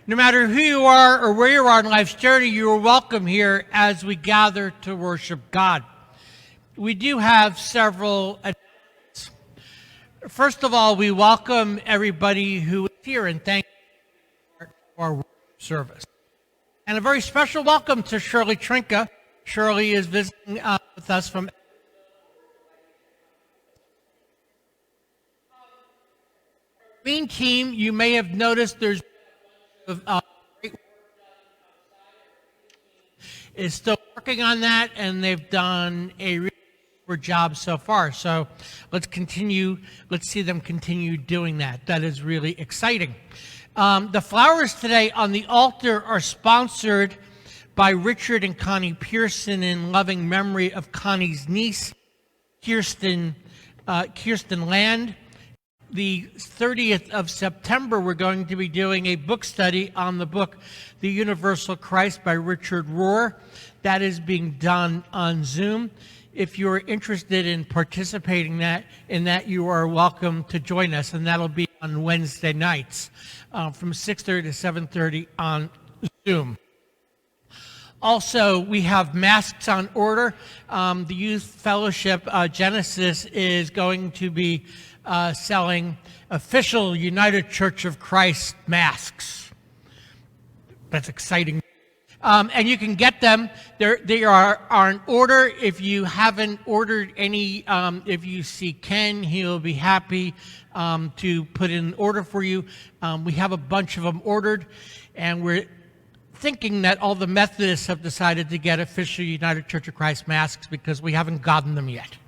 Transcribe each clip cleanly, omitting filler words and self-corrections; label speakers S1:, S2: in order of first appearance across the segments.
S1: No matter who you are or where you are in life's journey, you are welcome here as we gather to worship God. We do have several announcements. First of all, we welcome everybody who is here and thank you for our worship service. And a very special welcome to Shirley Trinka. Shirley is visiting with us from Green Team. You may have noticed there's great is still working on that, and they've done a really good job so far. So let's see them continue doing that. That is really exciting. The flowers today on the altar are sponsored by Richard and Connie Pearson in loving memory of Connie's niece, Kirsten Land. The 30th of September, we're going to be doing a book study on the book, The Universal Christ by Richard Rohr. That is being done on Zoom. If you're interested in participating in that, you are welcome to join us, and that'll be on Wednesday nights from 6:30 to 7:30 on Zoom. Also, we have masks on order. The Youth Fellowship Genesis is going to be selling official United Church of Christ masks. That's exciting. And you can get them. They are on order. If you haven't ordered any, if you see Ken, he'll be happy to put in an order for you. We have a bunch of them ordered, and we're thinking that all the Methodists have decided to get official United Church of Christ masks because we haven't gotten them yet.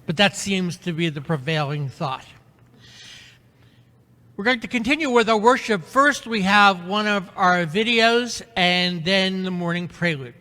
S1: But that seems to be the prevailing thought. We're going to continue with our worship. First, we have one of our videos, and then the morning prelude.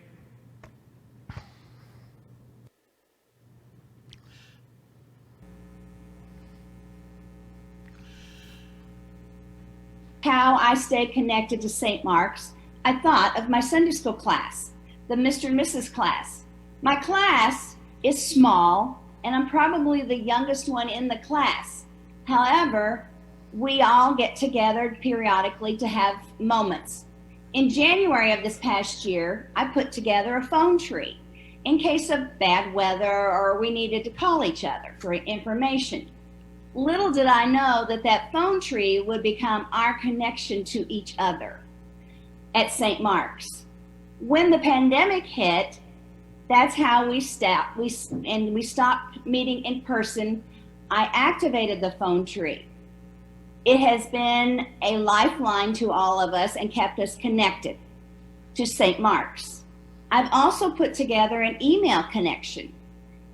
S2: How I stayed connected to St. Mark's, I thought of my Sunday school class, the Mr. and Mrs. class. My class is small, and I'm probably the youngest one in the class. However, we all get together periodically to have moments. In January of this past year, I put together a phone tree in case of bad weather or we needed to call each other for information. Little did I know that phone tree would become our connection to each other at St. Mark's. When the pandemic hit, that's how we stopped. We stopped meeting in person. I activated the phone tree. It has been a lifeline to all of us and kept us connected to St. Mark's. I've also put together an email connection.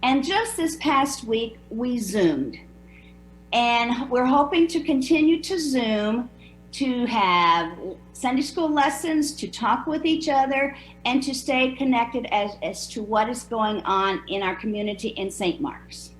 S2: And just this past week, we Zoomed. And we're hoping to continue to Zoom, to have Sunday school lessons, to talk with each other, and to stay connected as to what is going on in our community in St. Mark's.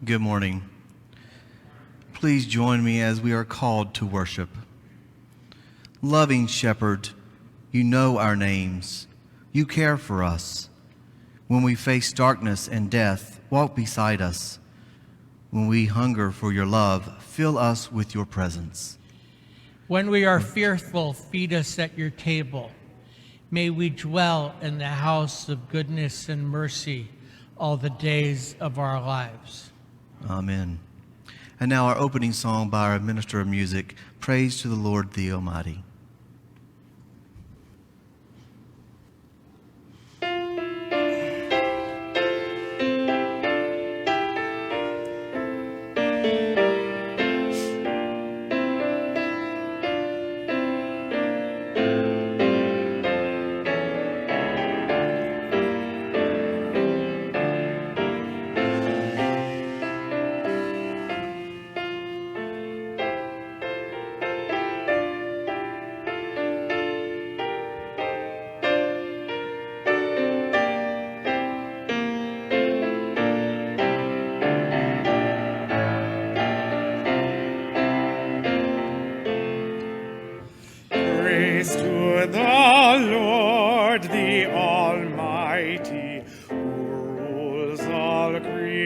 S3: Good morning. Please join me as we are called to worship. Loving Shepherd, you know our names. You care for us. When we face darkness and death, walk beside us. When we hunger for your love, fill us with your presence.
S1: When we are fearful, feed us at your table. May we dwell in the house of goodness and mercy all the days of our lives.
S3: Amen. And now our opening song by our minister of music, Praise to the Lord the Almighty.
S4: Praise to the Lord, the Almighty, who rules all creation.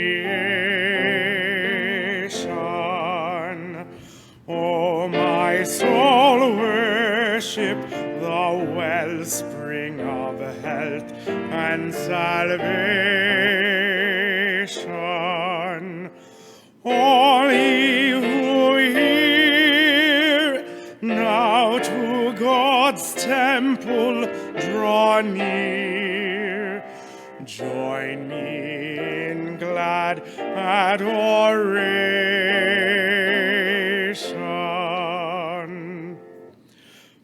S4: O my soul, worship the wellspring of health and salvation. All ye who hear, now to God's temple draw near. Join me in glad adoration.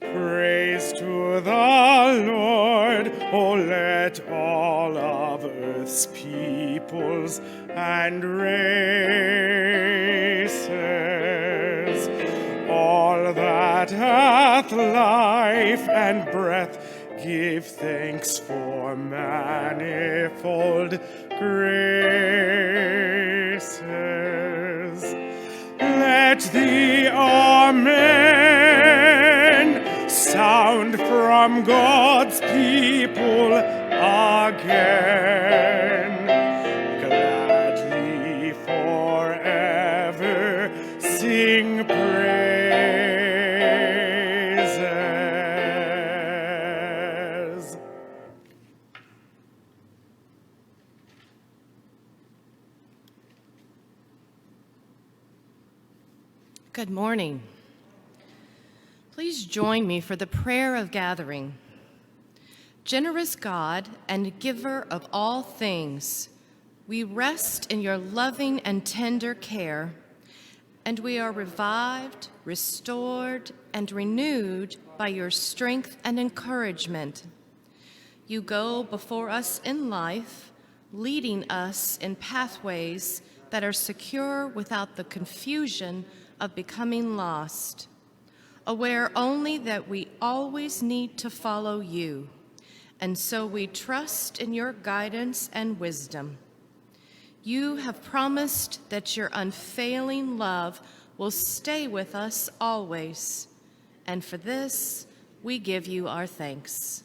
S4: Praise to the Lord, oh let all of earth's peoples and races, all that hath life and breath, give thanks for manifold graces. Let the Amen sound from God's people again. Gladly forever sing praises.
S5: Good morning. Please join me for the prayer of gathering. Generous God and giver of all things, we rest in your loving and tender care, and we are revived, restored, and renewed by your strength and encouragement. You go before us in life, leading us in pathways that are secure without the confusion of becoming lost, aware only that we always need to follow you, and so we trust in your guidance and wisdom. You have promised that your unfailing love will stay with us always, and for this we give you our thanks.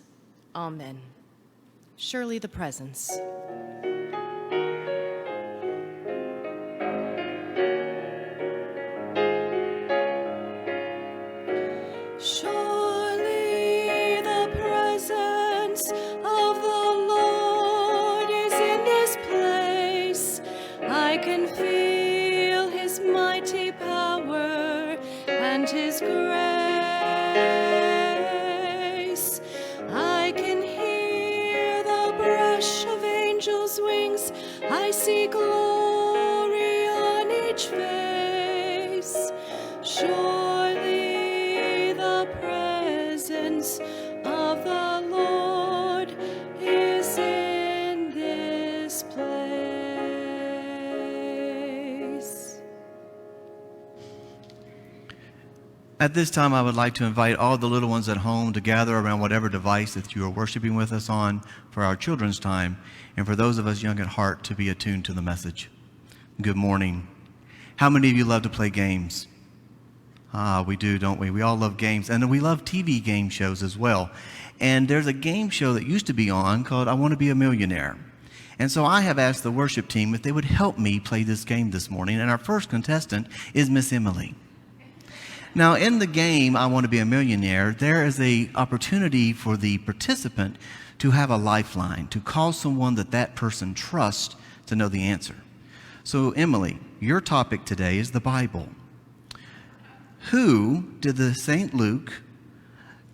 S5: Amen. Surely the presence.
S6: Surely the presence of the Lord is in this place. I can feel his mighty power and his grace. I can hear the brush of angels' wings. I see glory on each face. Surely the presence of the Lord is in this place.
S3: At this time, I would like to invite all the little ones at home to gather around whatever device that you are worshiping with us on for our children's time, and for those of us young at heart to be attuned to the message. Good morning. How many of you love to play games? We do, don't we? We all love games, and we love TV game shows as well. And there's a game show that used to be on called I Want to Be a Millionaire. And so I have asked the worship team if they would help me play this game this morning, and our first contestant is Miss Emily. Now, in the game, I Want to Be a Millionaire, there is an opportunity for the participant to have a lifeline, to call someone that person trusts to know the answer. So, Emily, your topic today is the Bible. Who did the St. Luke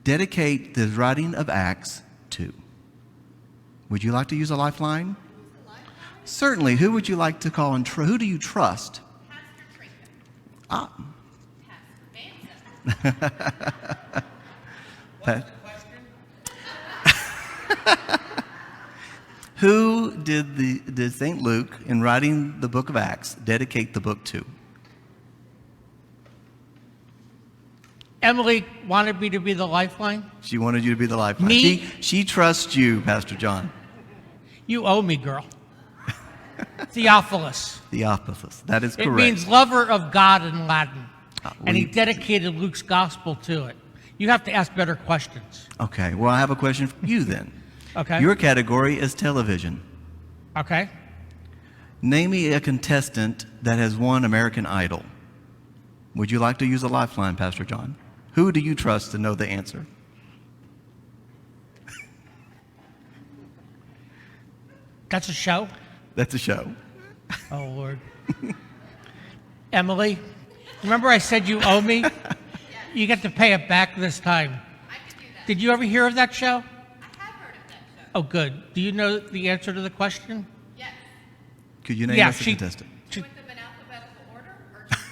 S3: dedicate the writing of Acts to? Would you like to use a lifeline? Certainly. Who would you like to call and who do you trust? Pastor Trinket. Who did St. Luke, in writing the book of Acts, dedicate the book to?
S1: Emily wanted me to be the lifeline.
S3: She wanted you to be the lifeline.
S1: Me?
S3: She trusts you, Pastor John.
S1: You owe me, girl. Theophilus.
S3: Theophilus. That is correct.
S1: It means lover of God in Latin. And he
S3: we-
S1: dedicated Luke's gospel to it. You have to ask better questions.
S3: Okay. Well, I have a question for you then.
S1: Okay.
S3: Your category is television.
S1: Okay.
S3: Name me a contestant that has won American Idol. Would you like to use a lifeline, Pastor John? Who do you trust to know the answer?
S1: That's a show?
S3: That's a show.
S1: Oh, Lord. Emily, remember I said you owe me? You get to pay it back this time.
S5: I could do that.
S1: Did you ever hear of that show?
S5: I have heard of that show.
S1: Oh, good. Do you know the answer to the question?
S5: Yes.
S3: Could you name
S1: Yeah,
S3: us a
S1: she-
S3: contestant?
S5: Put them in alphabetical order or just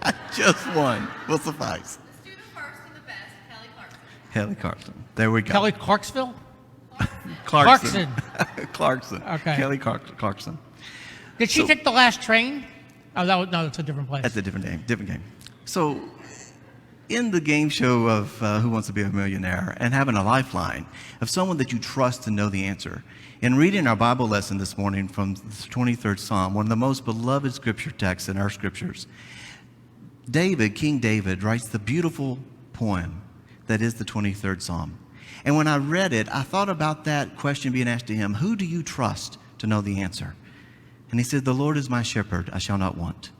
S5: one?
S3: Just one will suffice.
S5: Let's do the first and the best, Kelly Clarkson.
S3: Kelly Clarkson. There we go.
S1: Kelly Clarksville?
S3: Clarkson. Clarkson.
S1: Okay.
S3: Kelly Clarkson.
S1: Did she
S3: So-
S1: take the last train? Oh, no, that's a different place.
S3: That's a different game. Different game. So, in the game show of Who Wants to Be a Millionaire, and having a lifeline of someone that you trust to know the answer, in reading our Bible lesson this morning from the 23rd Psalm, one of the most beloved scripture texts in our scriptures, King David, writes the beautiful poem that is the 23rd Psalm. And when I read it, I thought about that question being asked to him, who do you trust to know the answer? And he said, the Lord is my shepherd, I shall not want.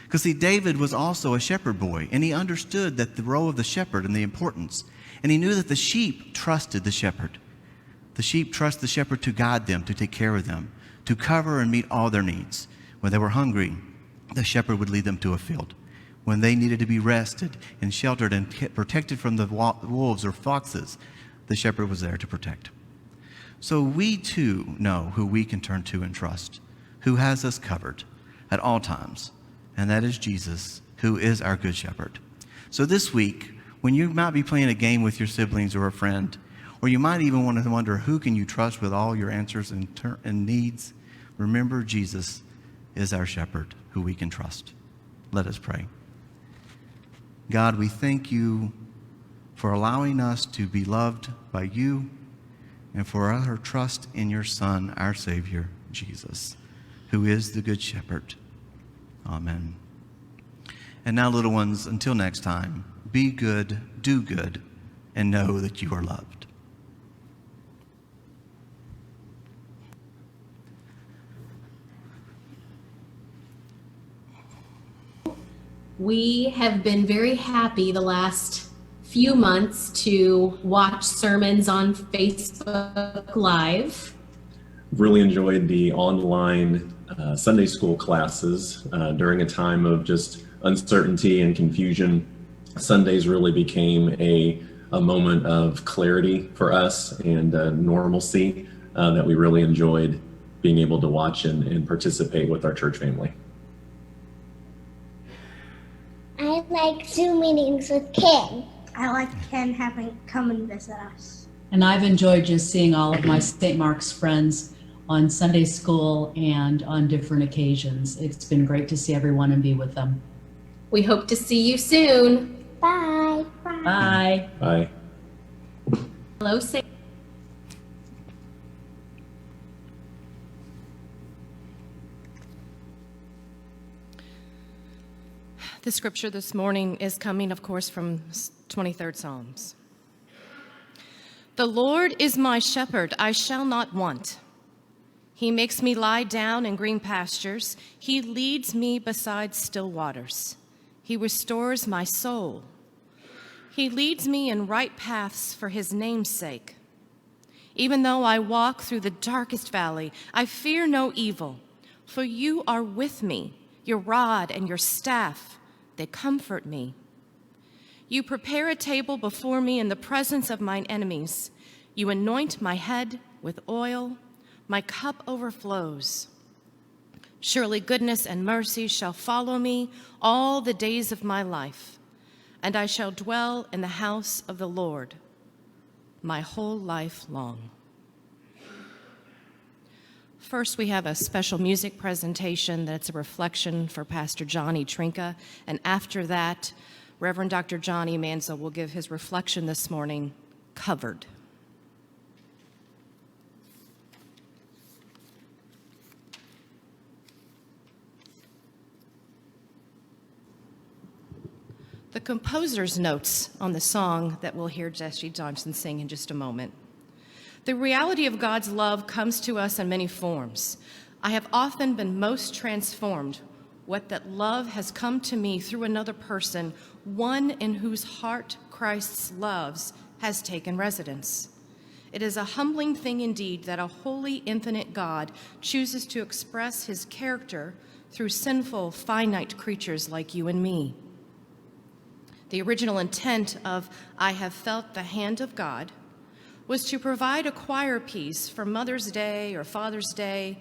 S3: Because see, David was also a shepherd boy, and he understood that the role of the shepherd and the importance. And he knew that the sheep trusted the shepherd. The sheep trust the shepherd to guide them, to take care of them, to cover and meet all their needs. When they were hungry, the shepherd would lead them to a field. When they needed to be rested and sheltered and protected from the wolves or foxes, the shepherd was there to protect. So we too know who we can turn to and trust, who has us covered at all times, and that is Jesus, who is our good shepherd. So this week, when you might be playing a game with your siblings or a friend, or you might even want to wonder who can you trust with all your answers and needs, remember Jesus is our shepherd who we can trust. Let us pray. God, we thank you for allowing us to be loved by you and for our trust in your Son, our Savior, Jesus, who is the Good Shepherd. Amen. And now, little ones, until next time, be good, do good, and know that you are loved.
S7: We have been very happy the last few months to watch sermons on Facebook Live.
S8: Really enjoyed the online Sunday school classes during a time of just uncertainty and confusion. Sundays really became a moment of clarity for us and normalcy that we really enjoyed being able to watch and participate with our church family.
S9: I like Zoom meetings with Ken. I like Ken come and visit us.
S10: And I've enjoyed just seeing all of my St. Mark's friends on Sunday school and on different occasions. It's been great to see everyone and be with them.
S7: We hope to see you soon.
S9: Bye.
S10: Bye.
S8: Bye.
S7: Hello, St.
S5: The scripture this morning is coming, of course, from 23rd Psalms. The Lord is my shepherd, I shall not want. He makes me lie down in green pastures. He leads me beside still waters. He restores my soul. He leads me in right paths for his name's sake. Even though I walk through the darkest valley, I fear no evil, for you are with me. Your rod and your staff, they comfort me. You prepare a table before me in the presence of mine enemies. You anoint my head with oil. My cup overflows. Surely goodness and mercy shall follow me all the days of my life, and I shall dwell in the house of the Lord my whole life long. First, we have a special music presentation that's a reflection for Pastor Johnny Trinka, and after that, Reverend Dr. Johnny Mansell will give his reflection this morning, Covered. The composer's notes on the song that we'll hear Jesse Johnson sing in just a moment. The reality of God's love comes to us in many forms. I have often been most transformed what that love has come to me through another person, one in whose heart Christ's loves has taken residence. It is a humbling thing indeed that a holy, infinite God chooses to express his character through sinful, finite creatures like you and me. The original intent of I Have Felt the Hand of God was to provide a choir piece for Mother's Day or Father's Day,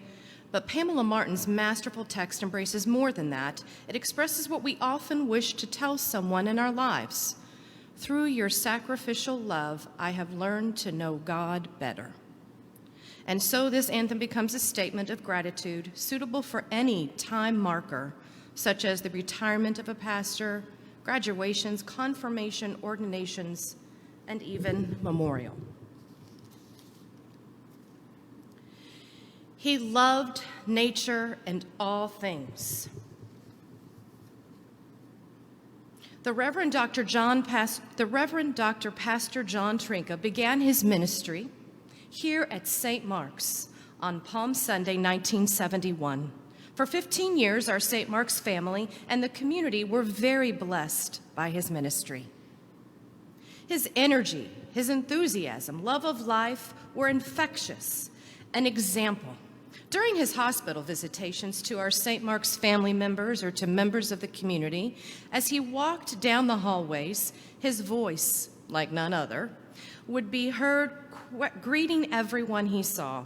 S5: but Pamela Martin's masterful text embraces more than that. It expresses what we often wish to tell someone in our lives. Through your sacrificial love, I have learned to know God better. And so this anthem becomes a statement of gratitude suitable for any time marker, such as the retirement of a pastor, graduations, confirmation, ordinations, and even memorial. He loved nature and all things. The Reverend Dr. Pastor John Trinka began his ministry here at St. Mark's on Palm Sunday, 1971. For 15 years, our St. Mark's family and the community were very blessed by his ministry. His energy, his enthusiasm, love of life were infectious, an example. During his hospital visitations to our St. Mark's family members or to members of the community, as he walked down the hallways, his voice, like none other, would be heard greeting everyone he saw.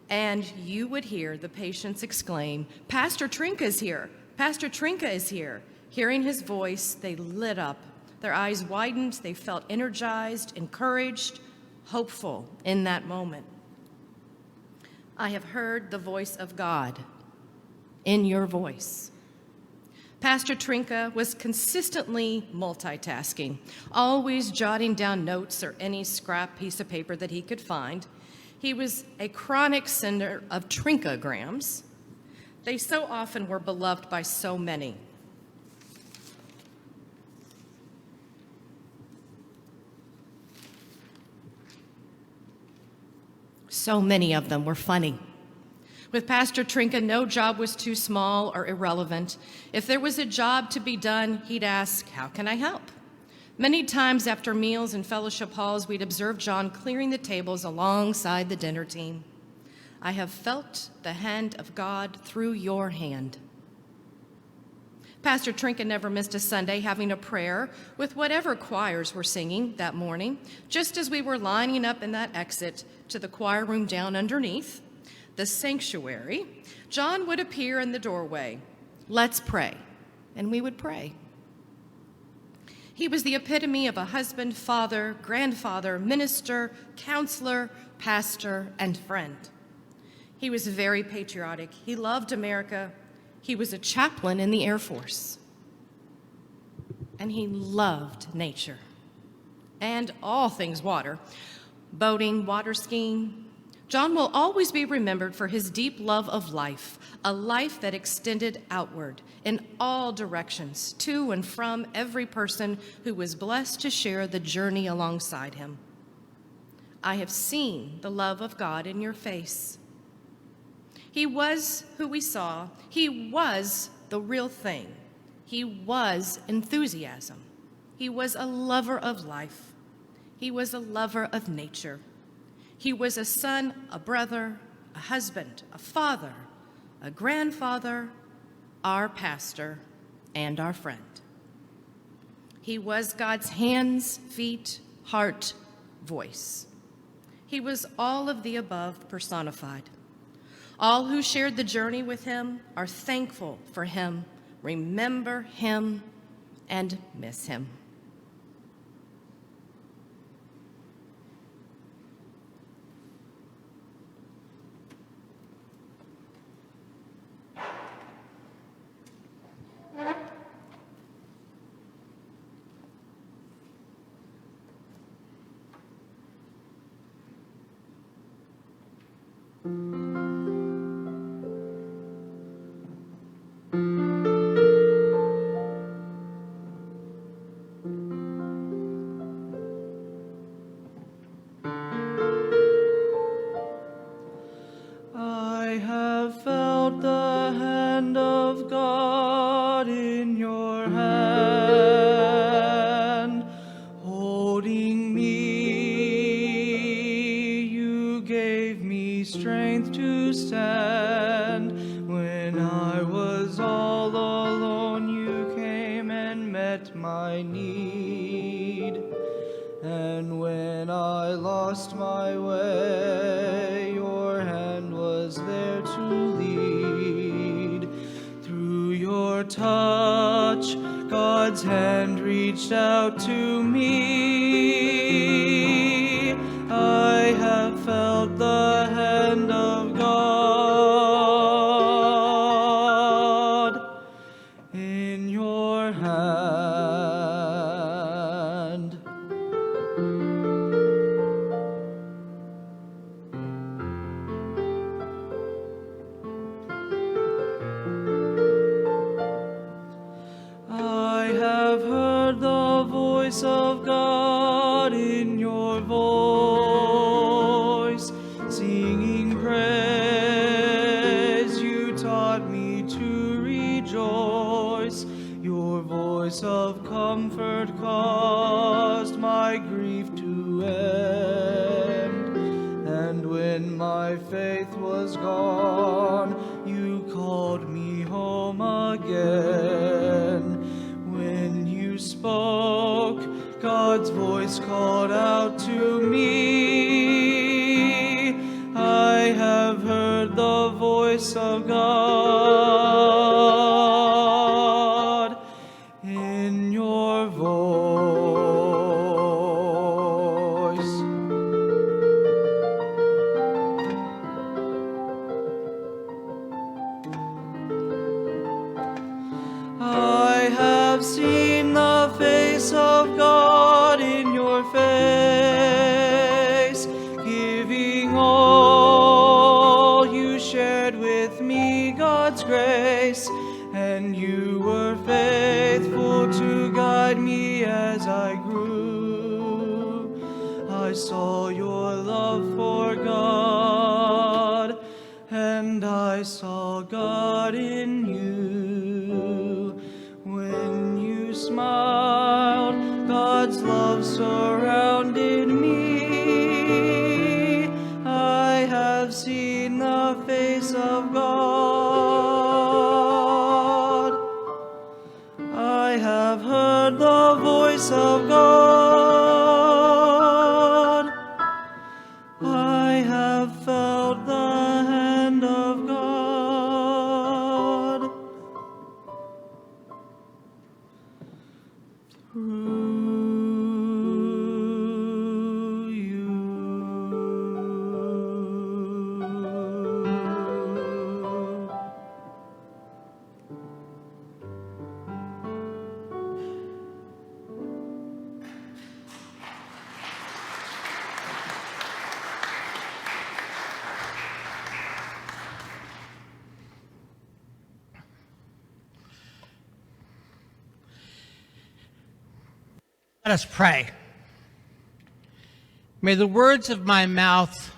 S5: And you would hear the patients exclaim, "Pastor Trinka is here! Pastor Trinka is here!" Hearing his voice, they lit up. Their eyes widened. They felt energized, encouraged, hopeful in that moment. I have heard the voice of God in your voice. Pastor Trinka was consistently multitasking, always jotting down notes or any scrap piece of paper that he could find. He was a chronic sender of Trinkagrams. They so often were beloved by so many. So many of them were funny. With Pastor Trinka, no job was too small or irrelevant. If there was a job to be done, he'd ask, "How can I help?" Many times after meals in fellowship halls, we'd observe John clearing the tables alongside the dinner team. I have felt the hand of God through your hand. Pastor Trinka never missed a Sunday having a prayer with whatever choirs were singing that morning. Just as we were lining up in that exit to the choir room down underneath, the sanctuary, John would appear in the doorway. "Let's pray." And we would pray. He was the epitome of a husband, father, grandfather, minister, counselor, pastor, and friend. He was very patriotic. He loved America. He was a chaplain in the Air Force. And he loved nature and all things water. Boating, water skiing, John will always be remembered for his deep love of life, a life that extended outward in all directions, to and from every person who was blessed to share the journey alongside him. I have seen the love of God in your face. He was who we saw. He was the real thing. He was enthusiasm. He was a lover of life. He was a lover of nature. He was a son, a brother, a husband, a father, a grandfather, our pastor, and our friend. He was God's hands, feet, heart, voice. He was all of the above personified. All who shared the journey with him are thankful for him, remember him, and miss him.
S11: I have felt the hand of God in your hand, holding me. You gave me strength to stand. When I was all alone, you came and met my need. And when I lost my way, your hand was there to lead. Through your touch, God's hand reached out to me. I have felt the hand of God in your hand. I have heard the voice of God in your voice, singing praise. You taught me to rejoice. Your voice of comfort caused my grief to end. And when my faith was gone, you called me home again. When you spoke, God's voice called out to me. I have heard the voice of God in your voice. I have seen the face of God in your face, giving all you shared with me God's grace, and you were faithful to guide me as I grew. I saw your love for God, and I saw God in you. When you smiled, God's love surrounded me. I have seen the face of God. I have heard the voice of God. I have felt the hand of God. Through
S1: Let us pray. May the words of my mouth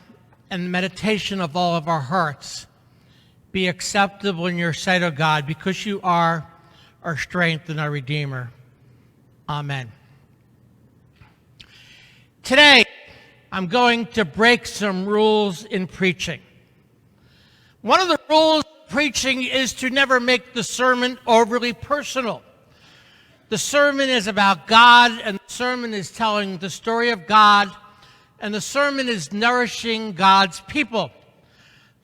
S1: and the meditation of all of our hearts be acceptable in your sight, O God, because you are our strength and our Redeemer. Amen. Today, I'm going to break some rules in preaching. One of the rules of preaching is to never make the sermon overly personal. The sermon is about God, and the sermon is telling the story of God, and the sermon is nourishing God's people.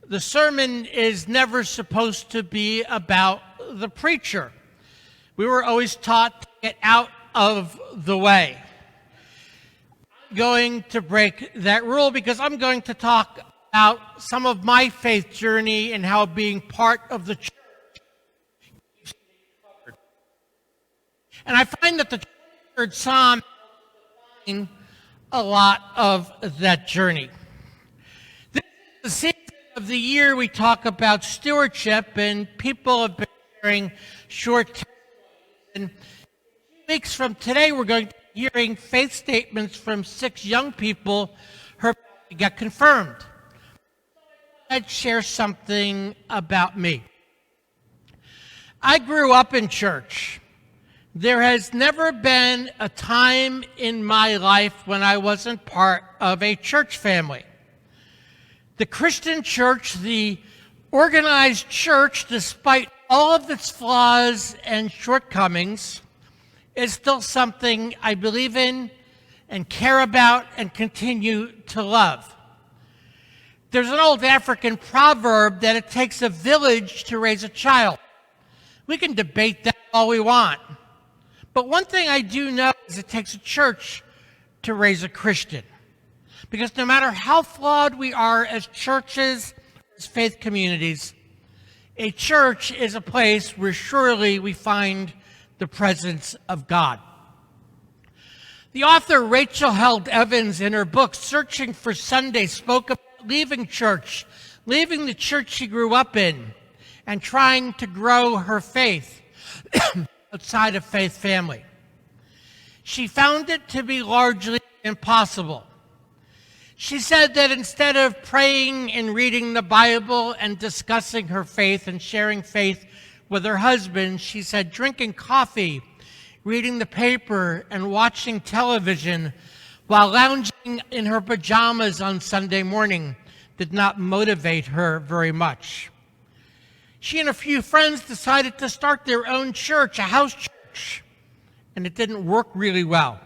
S1: The sermon is never supposed to be about the preacher. We were always taught to get out of the way. I'm going to break that rule because I'm going to talk about some of my faith journey and how being part of the church keeps me covered. And I find that the 23rd Psalm is a lot of that journey. This is the season of the year we talk about stewardship, and people have been sharing short testimonies. And 2 weeks from today, we're going to be hearing faith statements from 6 young people who got confirmed. I'd share something about me. I grew up in church. There has never been a time in my life when I wasn't part of a church family. The Christian church, the organized church, despite all of its flaws and shortcomings, is still something I believe in and care about and continue to love. There's an old African proverb that it takes a village to raise a child. We can debate that all we want. But one thing I do know is it takes a church to raise a Christian. Because no matter how flawed we are as churches, as faith communities, a church is a place where surely we find the presence of God. The author Rachel Held Evans, in her book Searching for Sunday, spoke about leaving church, leaving the church she grew up in, and trying to grow her faith outside of faith family. She found it to be largely impossible. She said that instead of praying and reading the Bible and discussing her faith and sharing faith with her husband, she said drinking coffee, reading the paper, and watching television while lounging in her pajamas on Sunday morning did not motivate her very much. She and a few friends decided to start their own church, a house church, and it didn't work really well.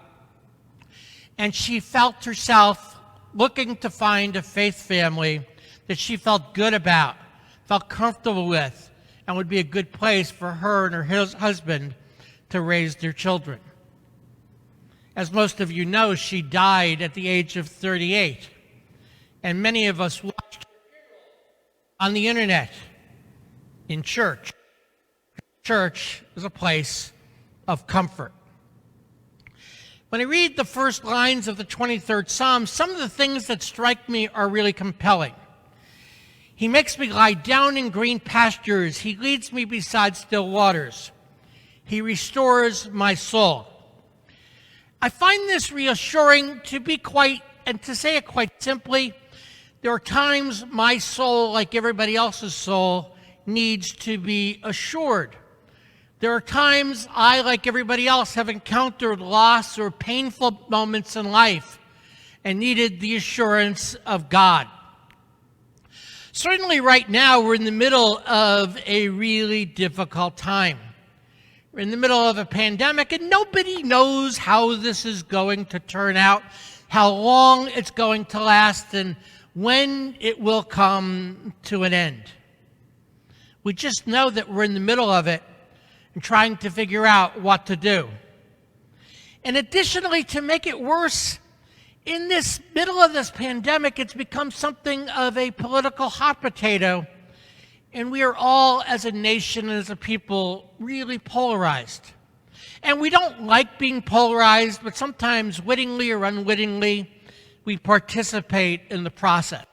S1: And she felt herself looking to find a faith family that she felt good about, felt comfortable with, and would be a good place for her and her husband to raise their children. As most of you know, she died at the age of 38, and many of us watched her on the internet. In church. Church is a place of comfort. When I read the first lines of the 23rd Psalm, some of the things that strike me are really compelling. He makes me lie down in green pastures. He leads me beside still waters. He restores my soul. I find this reassuring to say it quite simply. There are times my soul, like everybody else's soul, needs to be assured. There are times I, like everybody else, have encountered loss or painful moments in life and needed the assurance of God. Certainly right now we're in the middle of a really difficult time. We're in the middle of a pandemic and nobody knows how this is going to turn out, how long it's going to last, and when it will come to an end. We just know that we're in the middle of it and trying to figure out what to do. And additionally, to make it worse, in this middle of this pandemic, it's become something of a political hot potato, and we are all, as a nation and as a people, really polarized. And we don't like being polarized, but sometimes wittingly or unwittingly, we participate in the process.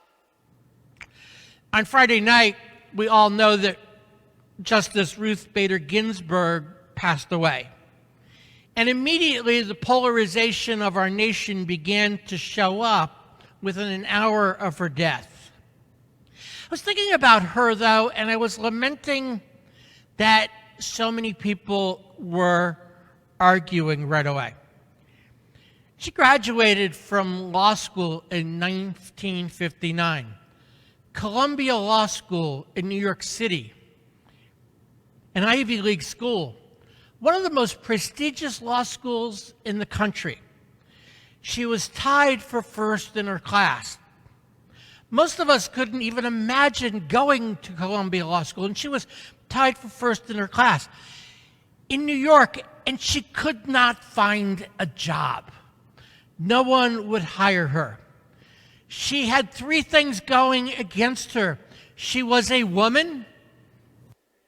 S1: On Friday night, we all know that Justice Ruth Bader Ginsburg passed away. And immediately the polarization of our nation began to show up within an hour of her death. I was thinking about her, though, and I was lamenting that so many people were arguing right away. She graduated from law school in 1959, Columbia Law School in New York City, an Ivy League school, one of the most prestigious law schools in the country. She was tied for first in her class. Most of us couldn't even imagine going to Columbia Law School, and she was tied for first in her class in New York, and she could not find a job. No one would hire her. She had three things going against her. She was a woman.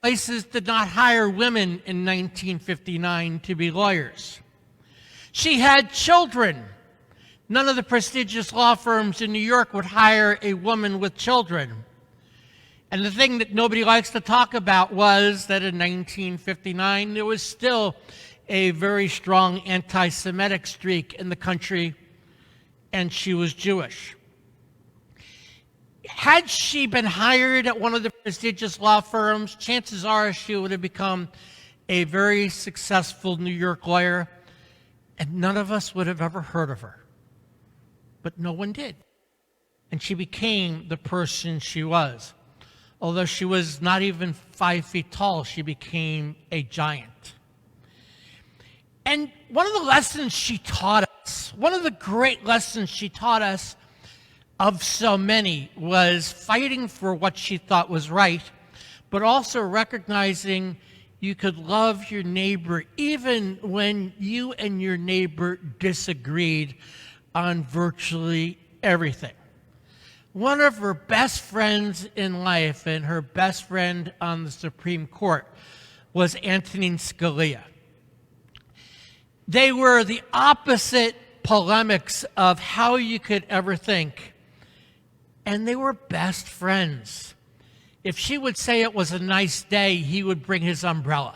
S1: Places did not hire women in 1959 to be lawyers. She had children. None of the prestigious law firms in New York would hire a woman with children. And the thing that nobody likes to talk about was that in 1959, there was still a very strong anti-Semitic streak in the country, and she was Jewish. Had she been hired at one of the prestigious law firms, chances are she would have become a very successful New York lawyer, and none of us would have ever heard of her. But no one did. And she became the person she was. Although she was not even 5 feet tall, she became a giant. And one of the lessons she taught us, one of the great lessons she taught us of so many, was fighting for what she thought was right, but also recognizing you could love your neighbor even when you and your neighbor disagreed on virtually everything. One of her best friends in life and her best friend on the Supreme Court was Antonin Scalia. They were the opposite polemics of how you could ever think, and they were best friends. If she would say it was a nice day, he would bring his umbrella.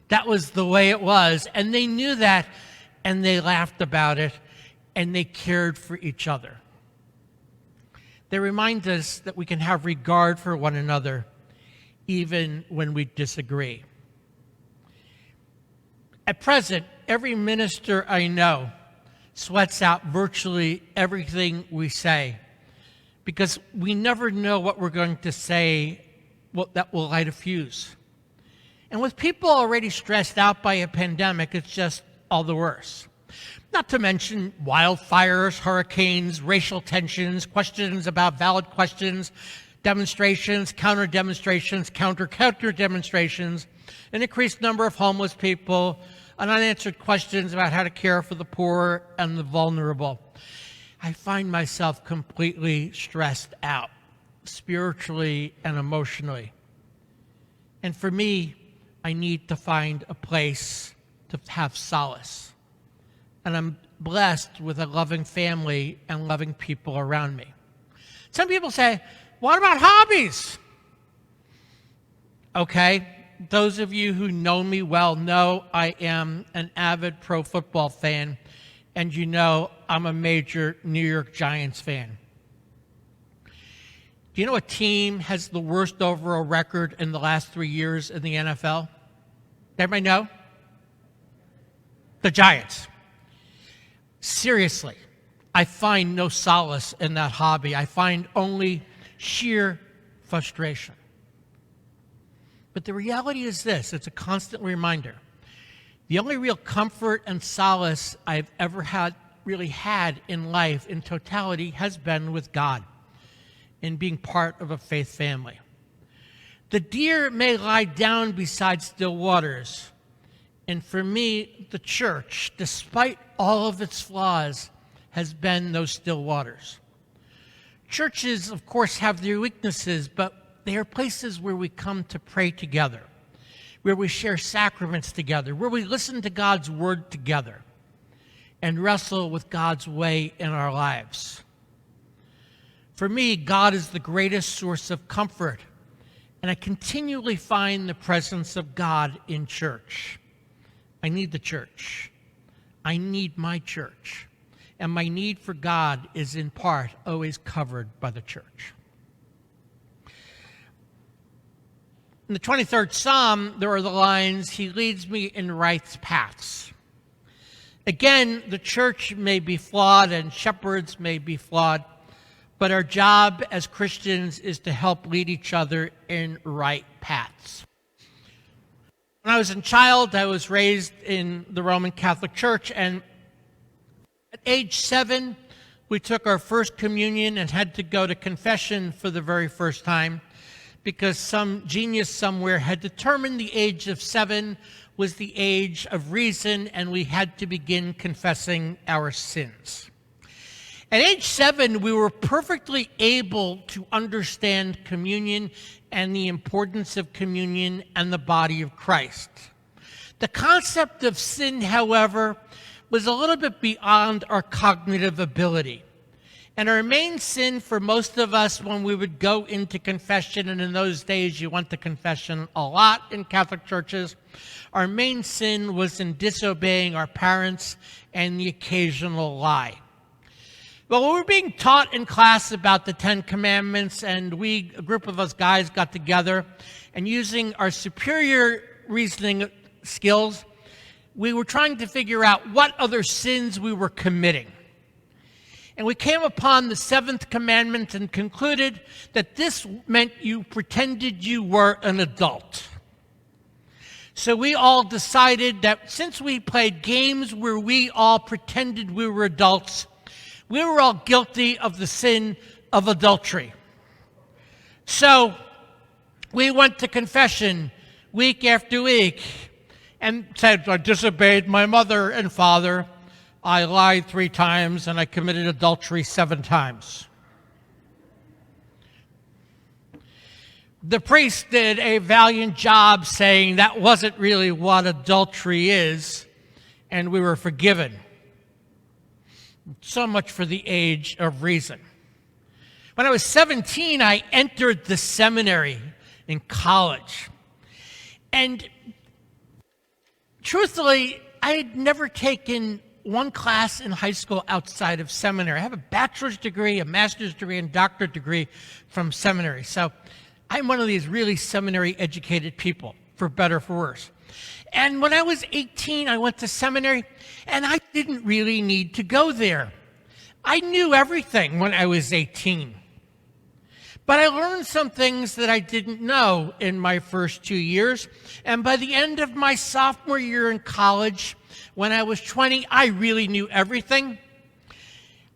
S1: That was the way it was, and they knew that, and they laughed about it, and they cared for each other. They remind us that we can have regard for one another even when we disagree. At present, every minister I know sweats out virtually everything we say because we never know what we're going to say that will light a fuse. And with people already stressed out by a pandemic, it's just all the worse. Not to mention wildfires, hurricanes, racial tensions, questions about valid questions, demonstrations, counter-demonstrations, counter-demonstrations, an increased number of homeless people, and unanswered questions about how to care for the poor and the vulnerable. I find myself completely stressed out, spiritually and emotionally. And for me, I need to find a place to have solace. And I'm blessed with a loving family and loving people around me. Some people say, what about hobbies? Okay, those of you who know me well know I am an avid pro football fan, and you know I'm a major New York Giants fan. Do you know what team has the worst overall record in the last 3 years in the NFL? Everybody know? The Giants. Seriously, I find no solace in that hobby. I find only sheer frustration. But the reality is this, it's a constant reminder. The only real comfort and solace I've ever really had in life in totality has been with God, in being part of a faith family. The deer may lie down beside still waters, and for me, the church, despite all of its flaws, has been those still waters. Churches, of course, have their weaknesses, but they are places where we come to pray together, where we share sacraments together, where we listen to God's word together, and wrestle with God's way in our lives. For me, God is the greatest source of comfort, and I continually find the presence of God in church. I need the church. I need my church. And my need for God is in part always covered by the church. In the 23rd Psalm, there are the lines, "He leads me in right paths." Again, the church may be flawed and shepherds may be flawed, but our job as Christians is to help lead each other in right paths. When I was a child, I was raised in the Roman Catholic Church, and at age 7, we took our first communion and had to go to confession for the very first time because some genius somewhere had determined the age of 7 was the age of reason, and we had to begin confessing our sins. At age 7, we were perfectly able to understand communion and the importance of communion and the body of Christ. The concept of sin, however, was a little bit beyond our cognitive ability. And our main sin for most of us when we would go into confession, and in those days you went to confession a lot in Catholic churches, our main sin was in disobeying our parents and the occasional lie. Well, we were being taught in class about the 10 Commandments, and a group of us guys got together, and using our superior reasoning skills, we were trying to figure out what other sins we were committing. And we came upon the 7th commandment and concluded that this meant you pretended you were an adult. So we all decided that since we played games where we all pretended we were adults, we were all guilty of the sin of adultery. So we went to confession week after week and said, I disobeyed my mother and father, I lied 3 times, and I committed adultery 7 times. The priest did a valiant job saying that wasn't really what adultery is, and we were forgiven. So much for the age of reason. When I was 17, I entered the seminary in college. And truthfully, I had never taken one class in high school outside of seminary. I have a bachelor's degree, a master's degree, and doctorate degree from seminary. So I'm one of these really seminary-educated people, for better or for worse. And when I was 18, I went to seminary, and I didn't really need to go there. I knew everything when I was 18. But I learned some things that I didn't know in my first 2 years. And by the end of my sophomore year in college, when I was 20, I really knew everything.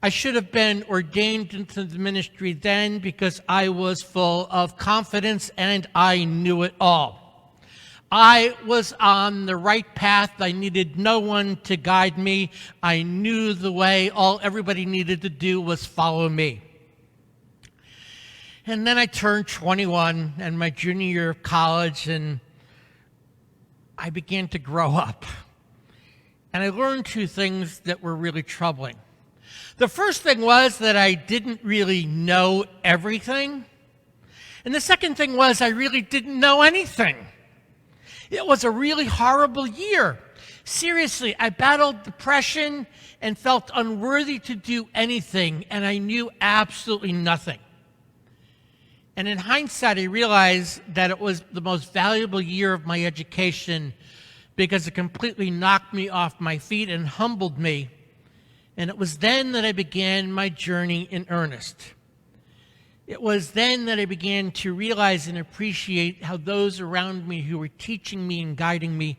S1: I should have been ordained into the ministry then because I was full of confidence and I knew it all. I was on the right path. I needed no one to guide me. I knew the way. All everybody needed to do was follow me. And then I turned 21 in my junior year of college, and I began to grow up. And I learned 2 things that were really troubling. The first thing was that I didn't really know everything. And the second thing was I really didn't know anything. It was a really horrible year. Seriously, I battled depression and felt unworthy to do anything, and I knew absolutely nothing. And in hindsight, I realized that it was the most valuable year of my education because it completely knocked me off my feet and humbled me. And it was then that I began my journey in earnest. It was then that I began to realize and appreciate how those around me who were teaching me and guiding me,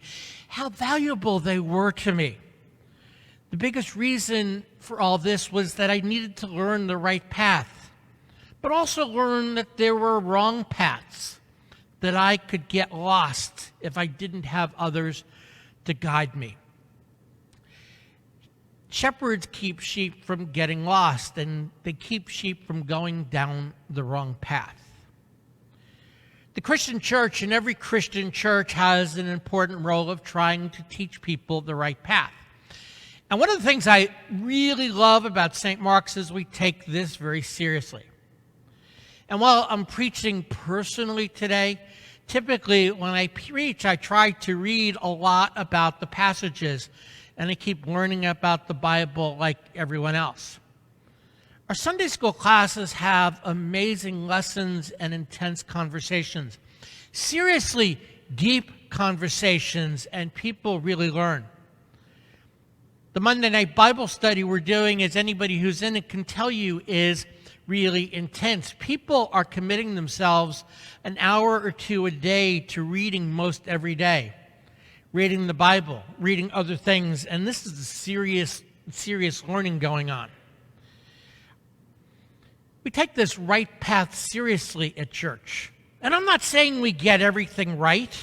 S1: how valuable they were to me. The biggest reason for all this was that I needed to learn the right path, but also learn that there were wrong paths, that I could get lost if I didn't have others to guide me. Shepherds keep sheep from getting lost, and they keep sheep from going down the wrong path. The Christian church, and every Christian church, has an important role of trying to teach people the right path. And one of the things I really love about St. Mark's is we take this very seriously. And while I'm preaching personally today, Typically, when I preach, I try to read a lot about the passages, and I keep learning about the Bible like everyone else. Our Sunday school classes have amazing lessons and intense conversations. Seriously deep conversations, and people really learn. The Monday night Bible study we're doing, as anybody who's in it can tell you, is really intense. People are committing themselves an hour or two a day to reading most every day, reading the Bible, reading other things, and this is a serious learning going on. We take this right path seriously at church. And I'm not saying we get everything right.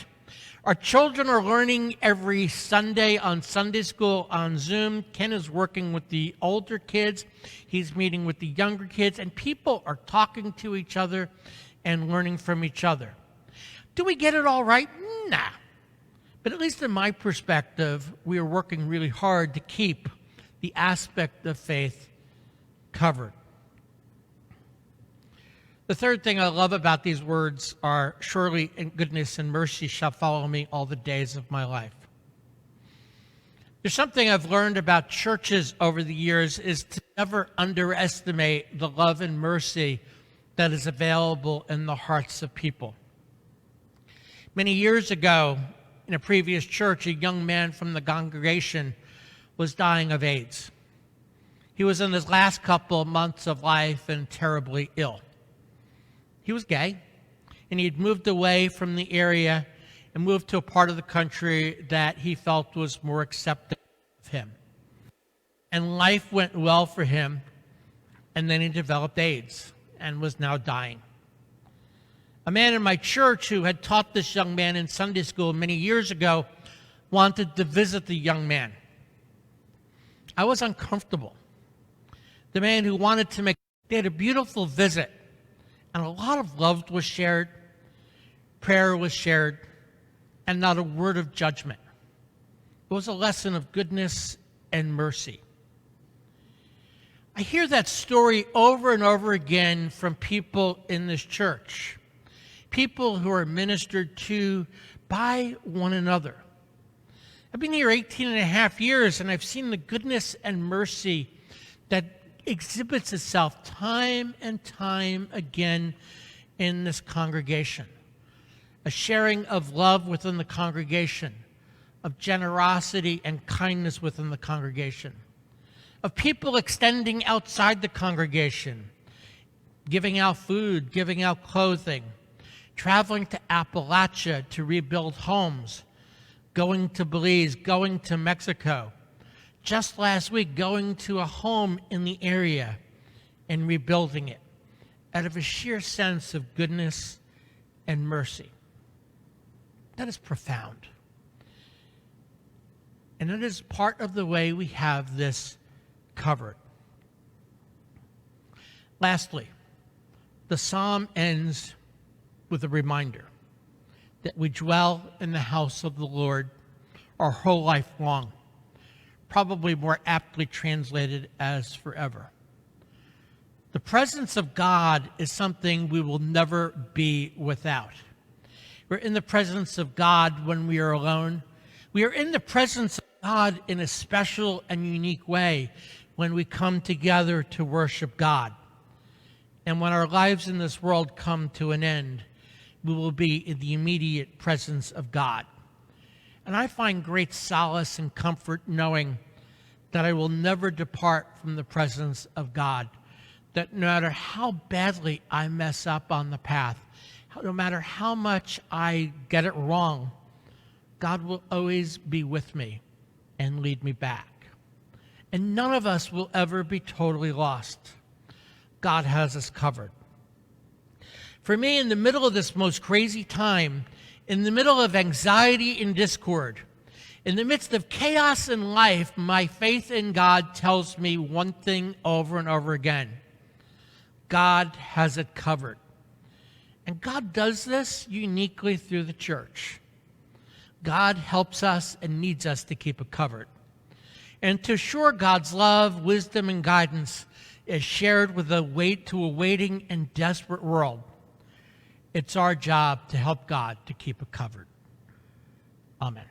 S1: Our children are learning every Sunday on Sunday school on Zoom. Ken is working with the older kids. He's meeting with the younger kids. And people are talking to each other and learning from each other. Do we get it all right? Nah. But at least in my perspective, we are working really hard to keep the aspect of faith covered. The third thing I love about these words are, surely goodness and mercy shall follow me all the days of my life. There's something I've learned about churches over the years is to never underestimate the love and mercy that is available in the hearts of people. Many years ago, in a previous church, a young man from the congregation was dying of AIDS. He was in his last couple of months of life and terribly ill. He was gay, and he had moved away from the area and moved to a part of the country that he felt was more accepting of him. And life went well for him, and then he developed AIDS and was now dying. A man in my church who had taught this young man in Sunday school many years ago wanted to visit the young man. I was uncomfortable. The man who wanted to they had a beautiful visit, and a lot of love was shared, prayer was shared, and not a word of judgment. It was a lesson of goodness and mercy. I hear that story over and over again from people in this church, people who are ministered to by one another. I've been here 18 and a half years, and I've seen the goodness and mercy that exhibits itself time and time again in this congregation. A sharing of love within the congregation, of generosity and kindness within the congregation, of people extending outside the congregation, giving out food, giving out clothing, traveling to Appalachia to rebuild homes, going to Belize, going to Mexico. Just last week, going to a home in the area and rebuilding it out of a sheer sense of goodness and mercy. That is profound. And it is part of the way we have this covered. Lastly, the psalm ends with a reminder that we dwell in the house of the Lord our whole life long. Probably more aptly translated as forever. The presence of God is something we will never be without. We're in the presence of God when we are alone. We are in the presence of God in a special and unique way when we come together to worship God. And when our lives in this world come to an end, we will be in the immediate presence of God. And I find great solace and comfort knowing that I will never depart from the presence of God, that no matter how badly I mess up on the path, no matter how much I get it wrong, God will always be with me and lead me back. And none of us will ever be totally lost. God has us covered. For me, in the middle of this most crazy time, in the middle of anxiety and discord, in the midst of chaos in life, my faith in God tells me one thing over and over again. God has it covered. And God does this uniquely through the church. God helps us and needs us to keep it covered. And to assure God's love, wisdom, and guidance is shared with a waiting and desperate world. It's our job to help God to keep it covered. Amen.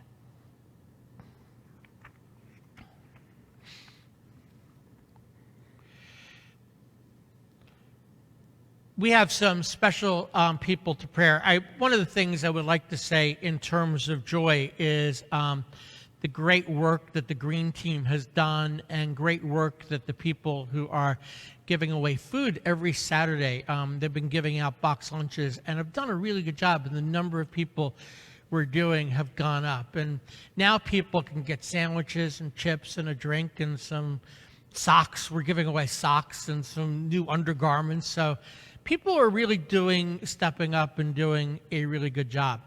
S1: We have some special people to prayer. One of the things I would like to say in terms of joy is the great work that the Green Team has done and great work that the people who are giving away food every Saturday, they've been giving out box lunches and have done a really good job, and the number of people we're doing have gone up. And now people can get sandwiches and chips and a drink and some socks. We're giving away socks and some new undergarments. So people are really stepping up and doing a really good job.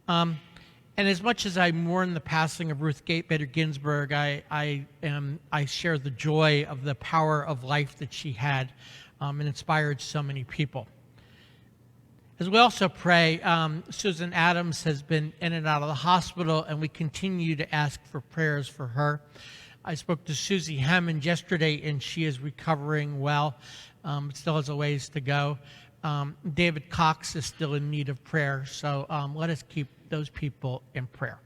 S1: And as much as I mourn the passing of Ruth Bader Ginsburg, I share the joy of the power of life that she had and inspired so many people. As we also pray, Susan Adams has been in and out of the hospital, and we continue to ask for prayers for her. I spoke to Susie Hammond yesterday, and she is recovering well. Still has a ways to go. David Cox is still in need of prayer, so let us keep those people in prayer.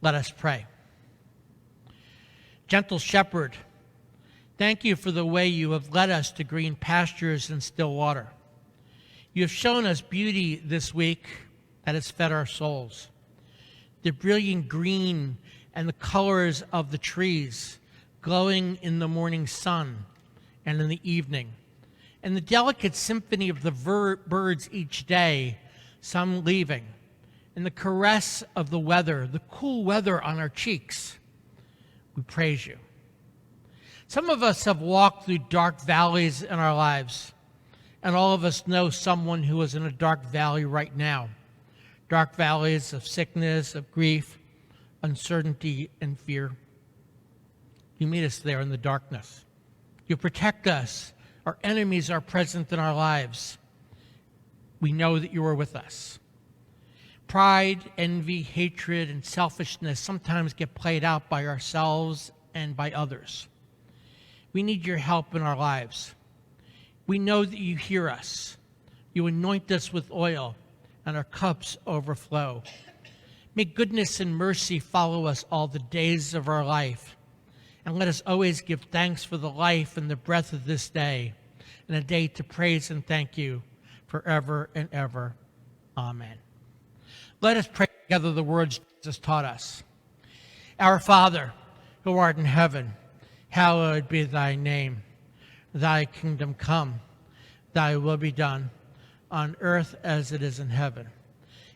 S1: Let us pray. Gentle Shepherd, thank you for the way you have led us to green pastures and still water. You have shown us beauty this week that has fed our souls. The brilliant green and the colors of the trees glowing in the morning sun and in the evening, and the delicate symphony of the birds each day, some leaving, and the caress of the weather, the cool weather on our cheeks. We praise you. Some of us have walked through dark valleys in our lives, and all of us know someone who is in a dark valley right now. Dark valleys of sickness, of grief, uncertainty, and fear. You meet us there in the darkness. You protect us. Our enemies are present in our lives. We know that you are with us. Pride, envy, hatred, and selfishness sometimes get played out by ourselves and by others. We need your help in our lives. We know that you hear us. You anoint us with oil, and our cups overflow. May goodness and mercy follow us all the days of our life. And let us always give thanks for the life and the breath of this day, and a day to praise and thank you forever and ever. Amen. Let us pray together the words Jesus taught us. Our Father, who art in heaven, hallowed be thy name. Thy kingdom come, thy will be done, on earth as it is in heaven.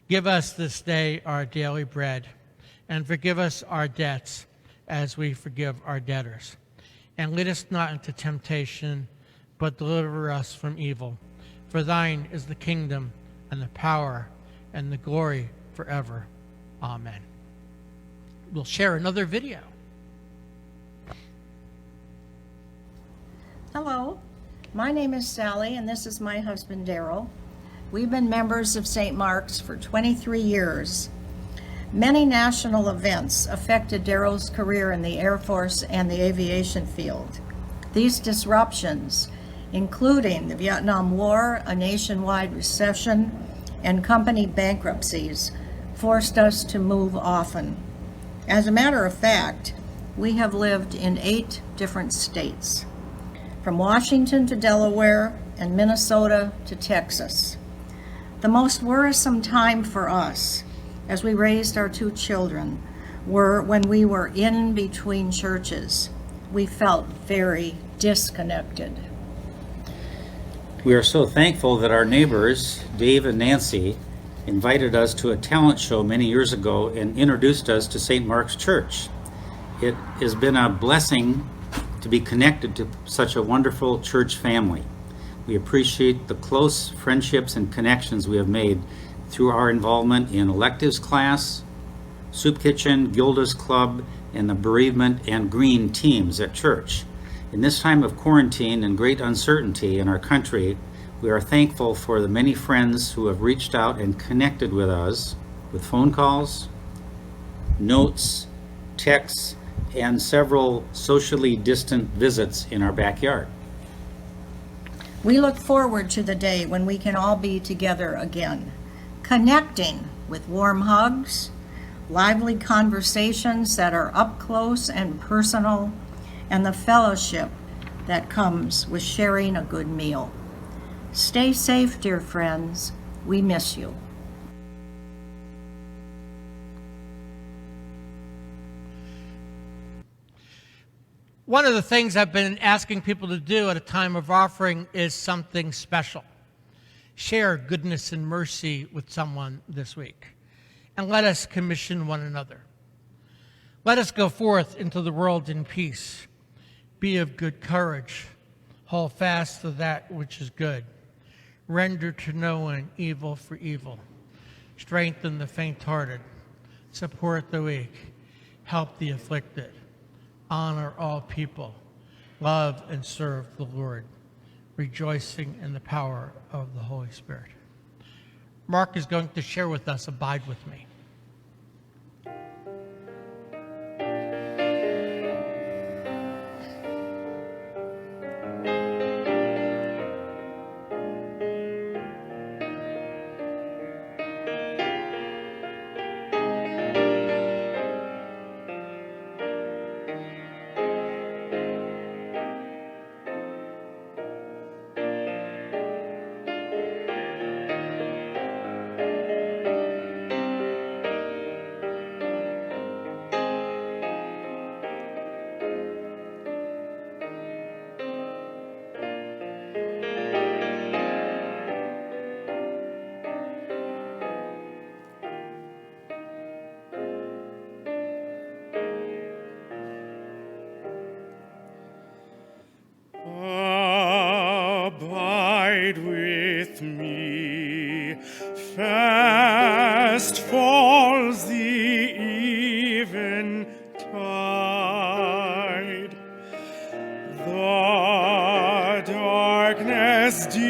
S1: Give us this day our daily bread, and forgive us our debts as we forgive our debtors. And lead us not into temptation, but deliver us from evil. For thine is the kingdom and the power and the glory forever. Amen. We'll share another video.
S12: Hello, my name is Sally, and this is my husband, Daryl. We've been members of St. Mark's for 23 years. Many national events affected Daryl's career in the Air Force and the aviation field. These disruptions, including the Vietnam War, a nationwide recession, and company bankruptcies, forced us to move often. As a matter of fact, we have lived in 8 different states, from Washington to Delaware and Minnesota to Texas. The most worrisome time for us as we raised our 2 children were when we were in between churches. We felt very disconnected.
S13: We are so thankful that our neighbors, Dave and Nancy, invited us to a talent show many years ago and introduced us to St. Mark's Church. It has been a blessing to be connected to such a wonderful church family. We appreciate the close friendships and connections we have made through our involvement in electives class, soup kitchen, Gilda's Club, and the bereavement and green teams at church. In this time of quarantine and great uncertainty in our country, we are thankful for the many friends who have reached out and connected with us with phone calls, notes, texts, and several socially distant visits in our backyard.
S12: We look forward to the day when we can all be together again, connecting with warm hugs, lively conversations that are up close and personal, and the fellowship that comes with sharing a good meal. Stay safe, dear friends. We miss you.
S1: One of the things I've been asking people to do at a time of offering is something special. Share goodness and mercy with someone this week, and let us commission one another. Let us go forth into the world in peace. Be of good courage. Hold fast to that which is good. Render to no one evil for evil. Strengthen the faint-hearted. Support the weak. Help the afflicted. Honor all people. Love and serve the Lord, rejoicing in the power of the Holy Spirit. Mark is going to share with us, Abide with Me.
S4: Abide with me. Fast falls the eventide. The darkness deepens.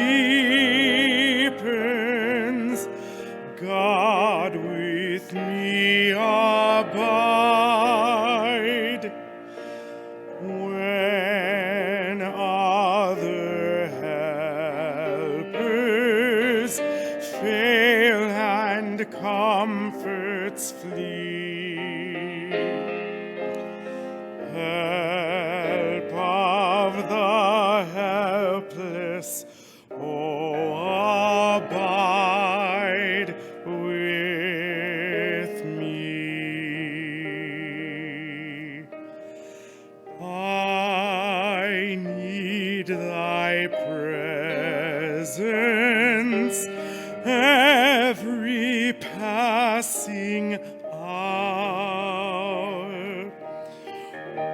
S4: God with me abide. When other helpers fail and comforts flee, help of the helpless, oh, abide with me. I need thy presence every passing hour.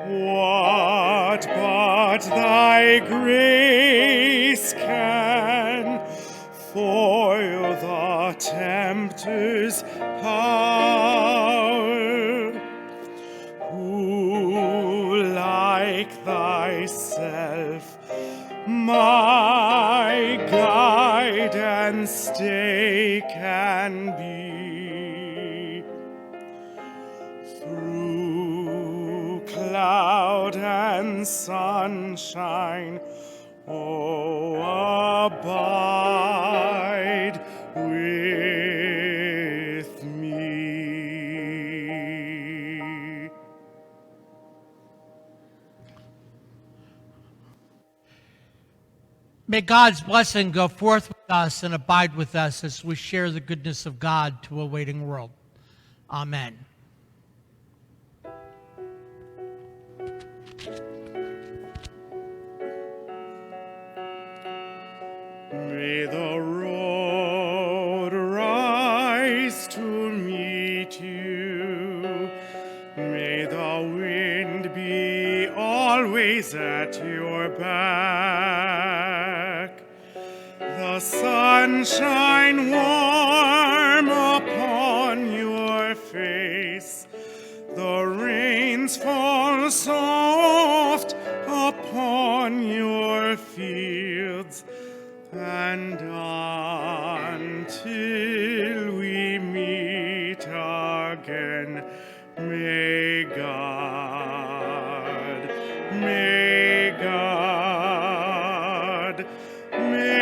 S4: What but thy grace can foil the tempter's power? Who like thyself, my guide and stay can be? Through cloud and sunshine, oh, abide with me.
S1: May God's blessing go forth with us and abide with us as we share the goodness of God to a waiting world. Amen.
S4: May the road rise to meet you. May the wind be always at your back. The sunshine warm upon your face. The rains fall soft upon your fields. And until we meet again, may God May